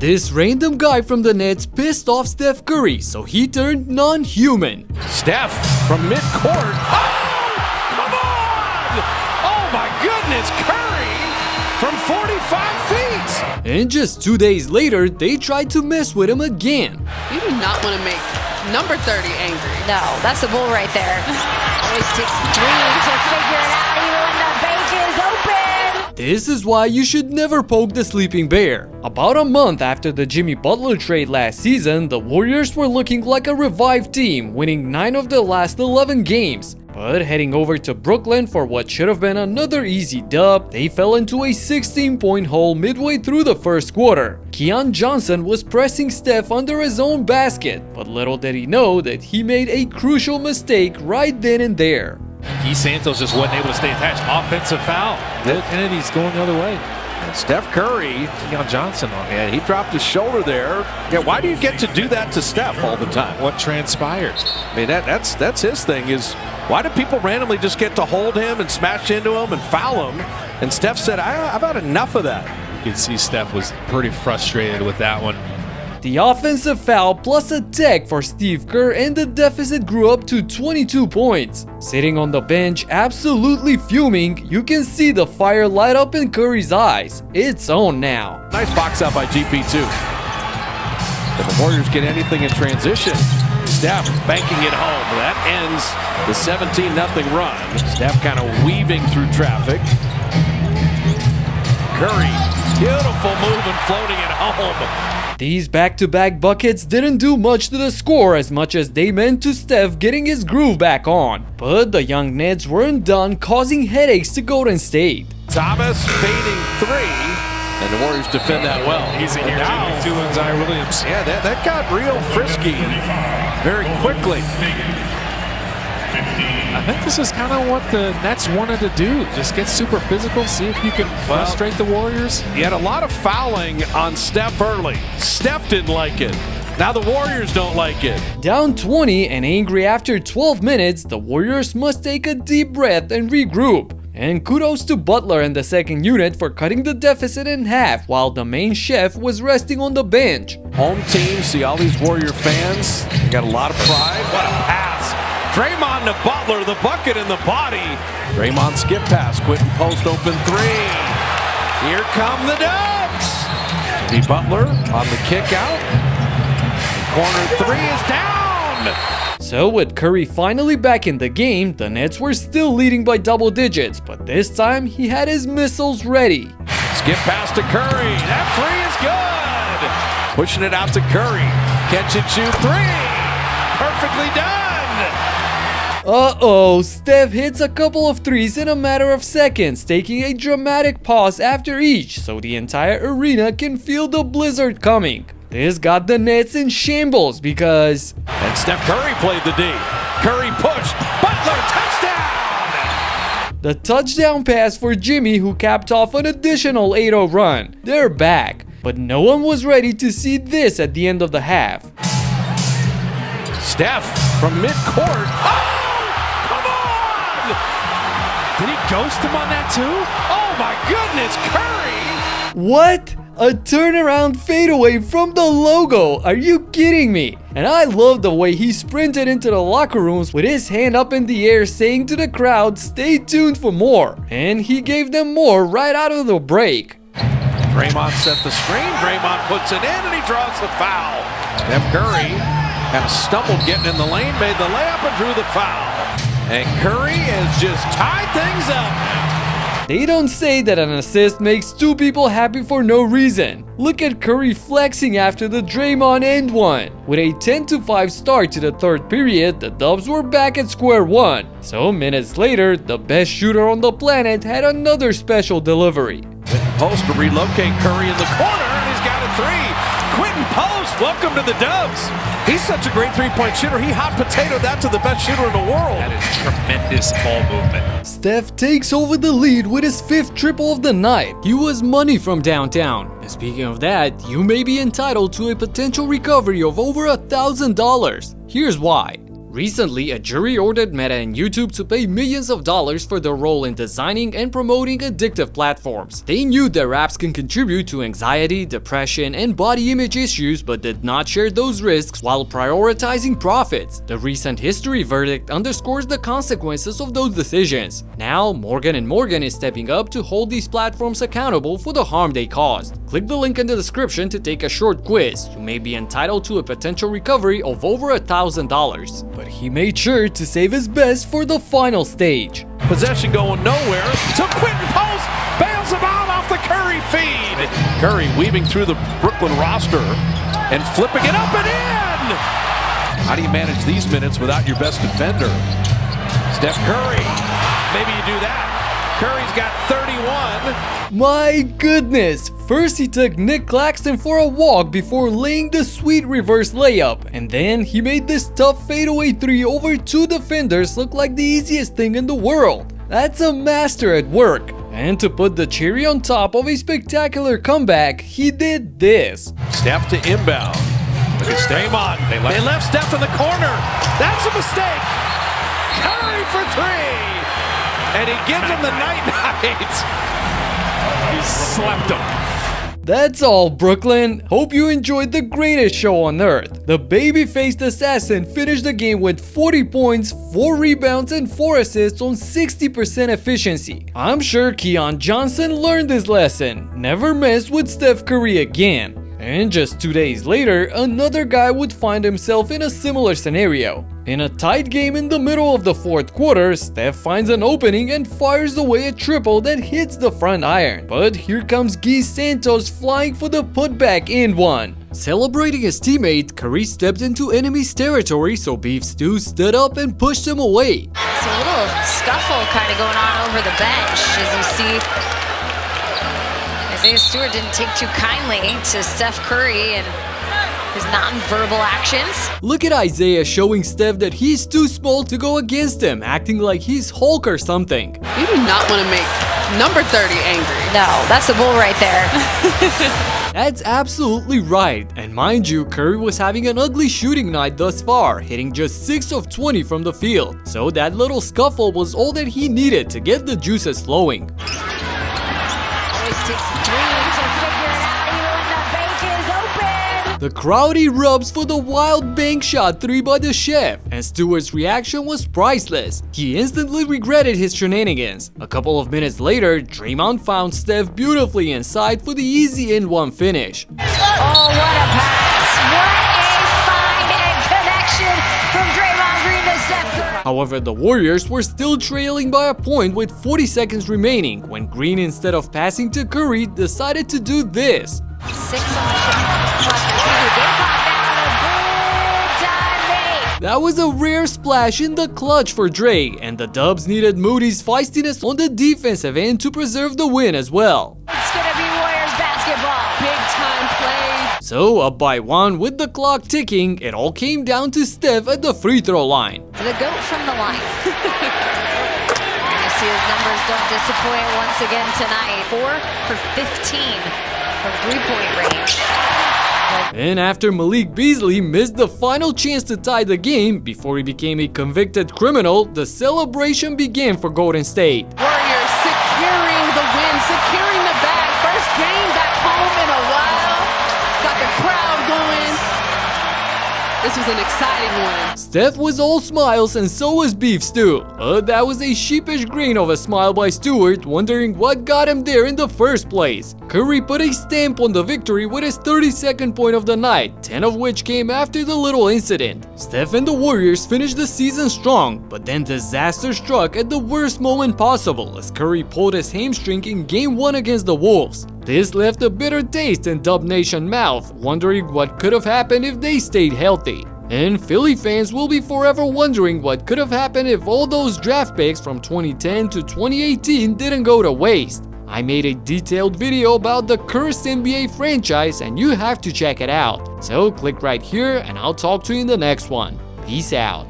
This random guy from the Nets pissed off Steph Curry, so he turned non-human. Steph from midcourt. Oh, come on! Oh my goodness, Curry from 45 feet! And just 2 days later, they tried to mess with him again. You do not want to make number 30 angry. No, that's the bull right there. Always takes 3 to figure it out even when the page is open. This is why you should never poke the sleeping bear. About a month after the Jimmy Butler trade last season, the Warriors were looking like a revived team, winning 9 of their last 11 games. But heading over to Brooklyn for what should have been another easy dub, they fell into a 16-point hole midway through the first quarter. Keon Johnson was pressing Steph under his own basket, but little did he know that he made a crucial mistake right then and there. Key Santos just wasn't able to stay attached. Offensive foul. Will Kennedy's going the other way. And Steph Curry, Keon Johnson on it. and he dropped his shoulder there. Yeah, why do you get to do that to Steph all the time? What transpired? I mean, that's his thing is, why do people randomly just get to hold him and smash into him and foul him? And Steph said, I've had enough of that. You can see Steph was pretty frustrated with that one. The offensive foul plus a tech for Steve Kerr, and the deficit grew up to 22 points. Sitting on the bench, absolutely fuming, you can see the fire light up in Curry's eyes. It's on now. Nice box out by GP2. If the Warriors get anything in transition, Steph banking it home. That ends the 17-0 run. Steph kind of weaving through traffic. Curry, beautiful move and floating it home. These back-to-back buckets didn't do much to the score as much as they meant to Steph getting his groove back on. But the young Nets weren't done causing headaches to Golden State. Thomas fading 3, and the Warriors defend that well. Easy here, Jimmy. 2 and Zion Williams. Yeah, that got real frisky very quickly. I think this is kind of what the Nets wanted to do. Just get super physical, see if you can frustrate the Warriors. He had a lot of fouling on Steph early. Steph didn't like it. Now the Warriors don't like it. Down 20 and angry after 12 minutes, the Warriors must take a deep breath and regroup. And kudos to Butler and the second unit for cutting the deficit in half while the main chef was resting on the bench. Home team, see all these Warrior fans. They got a lot of pride. What a pass. Draymond to Butler, the bucket in the body. Draymond skip pass, Quentin post open 3. Here come the Dubs. Jimmy Butler on the kick out. Corner 3 is down. So with Curry finally back in the game, the Nets were still leading by double digits, but this time he had his missiles ready. Skip pass to Curry. That 3 is good. Pushing it out to Curry. Catch and shoot 3. Perfectly done. Uh-oh, Steph hits a couple of threes in a matter of seconds, taking a dramatic pause after each so the entire arena can feel the blizzard coming. This got the Nets in shambles because... And Steph Curry played the D. Curry pushed. Butler, touchdown! The touchdown pass for Jimmy, who capped off an additional 8-0 run. They're back, but no one was ready to see this at the end of the half. Steph from midcourt. Oh! Did he ghost him on that too? Oh my goodness, Curry! What? A turnaround fadeaway from the logo. Are you kidding me? And I love the way he sprinted into the locker rooms with his hand up in the air saying to the crowd, stay tuned for more. And he gave them more right out of the break. Draymond set the screen, Draymond puts it in, and he draws the foul. Steph Curry kind of stumbled getting in the lane, made the layup, and drew the foul. And Curry has just tied things up. They don't say that an assist makes 2 people happy for no reason. Look at Curry flexing after the Draymond end one. With a 10-5 start to the third period, the Dubs were back at square one. So minutes later, the best shooter on the planet had another special delivery. Post to relocate Curry in the corner, and he's got a 3. Quentin Post, welcome to the Dubs. He's such a great three-point shooter. He hot potatoed that to the best shooter in the world. That is tremendous ball movement. Steph takes over the lead with his 5th triple of the night. He was money from downtown. And speaking of that, you may be entitled to a potential recovery of over $1,000. Here's why. Recently, a jury ordered Meta and YouTube to pay millions of dollars for their role in designing and promoting addictive platforms. They knew their apps can contribute to anxiety, depression, and body image issues, but did not share those risks while prioritizing profits. The recent history verdict underscores the consequences of those decisions. Now, Morgan & Morgan is stepping up to hold these platforms accountable for the harm they caused. Click the link in the description to take a short quiz. You may be entitled to a potential recovery of over $1,000. But he made sure to save his best for the final stage. Possession going nowhere. To Quentin Post. Bails him out off the Curry feed. Curry weaving through the Brooklyn roster and flipping it up and in. How do you manage these minutes without your best defender? Steph Curry. Maybe you do that. Curry's got 31. My goodness! First he took Nick Claxton for a walk before laying the sweet reverse layup, and then he made this tough fadeaway 3 over 2 defenders look like the easiest thing in the world. That's a master at work. And to put the cherry on top of a spectacular comeback, he did this. Steph to inbound. Look at Draymond. They left Steph in the corner. That's a mistake. Curry for 3. And he gives him the night-night. He slept him. That's all, Brooklyn. Hope you enjoyed the greatest show on earth. The baby-faced assassin finished the game with 40 points, 4 rebounds, and 4 assists on 60% efficiency. I'm sure Keon Johnson learned his lesson. Never mess with Steph Curry again. And just 2 days later, another guy would find himself in a similar scenario. In a tight game in the middle of the fourth quarter, Steph finds an opening and fires away a triple that hits the front iron. But here comes Guy Santos flying for the putback and one. Celebrating his teammate, Curry stepped into enemy's territory, so Beef Stew stood up and pushed him away. It's a little scuffle kind of going on over the bench, as you see. Isaiah Stewart didn't take too kindly to Steph Curry and his non-verbal actions. Look at Isaiah showing Steph that he's too small to go against him, acting like he's Hulk or something. You do not want to make number 30 angry. No, that's the bull right there. That's absolutely right. And mind you, Curry was having an ugly shooting night thus far, hitting just 6 of 20 from the field. So that little scuffle was all that he needed to get the juices flowing. Always takes 3 to figure it out even when the bank is open. The crowd erupts for the wild bank shot 3 by the chef, and Stewart's reaction was priceless. He instantly regretted his shenanigans. A couple of minutes later, Draymond found Steph beautifully inside for the easy in-one finish. Oh, what a pass! What a find and connection from Draymond Green to Steph Curry. However, the Warriors were still trailing by a point with 40 seconds remaining when Green, instead of passing to Curry, decided to do this. 6 on the shot. That was a rare splash in the clutch for Dre, and the Dubs needed Moody's feistiness on the defensive end to preserve the win as well. It's gonna be Warriors basketball. Big time play. So, up by 1 with the clock ticking, it all came down to Steph at the free throw line. The GOAT from the line. You see his numbers don't disappoint once again tonight. 4 for 15 from 3-point range. And after Malik Beasley missed the final chance to tie the game before he became a convicted criminal, the celebration began for Golden State. Warriors securing the win, securing the bag. First game back home in a while. Got the crowd going. This was an exciting one. Steph was all smiles and so was Beef Stew. That was a sheepish grin of a smile by Stewart, wondering what got him there in the first place. Curry put a stamp on the victory with his 32nd point of the night, 10 of which came after the little incident. Steph and the Warriors finished the season strong, but then disaster struck at the worst moment possible as Curry pulled his hamstring in Game 1 against the Wolves. This left a bitter taste in Dub Nation mouth, wondering what could have happened if they stayed healthy. And Philly fans will be forever wondering what could have happened if all those draft picks from 2010 to 2018 didn't go to waste. I made a detailed video about the cursed NBA franchise and you have to check it out. So click right here and I'll talk to you in the next one. Peace out.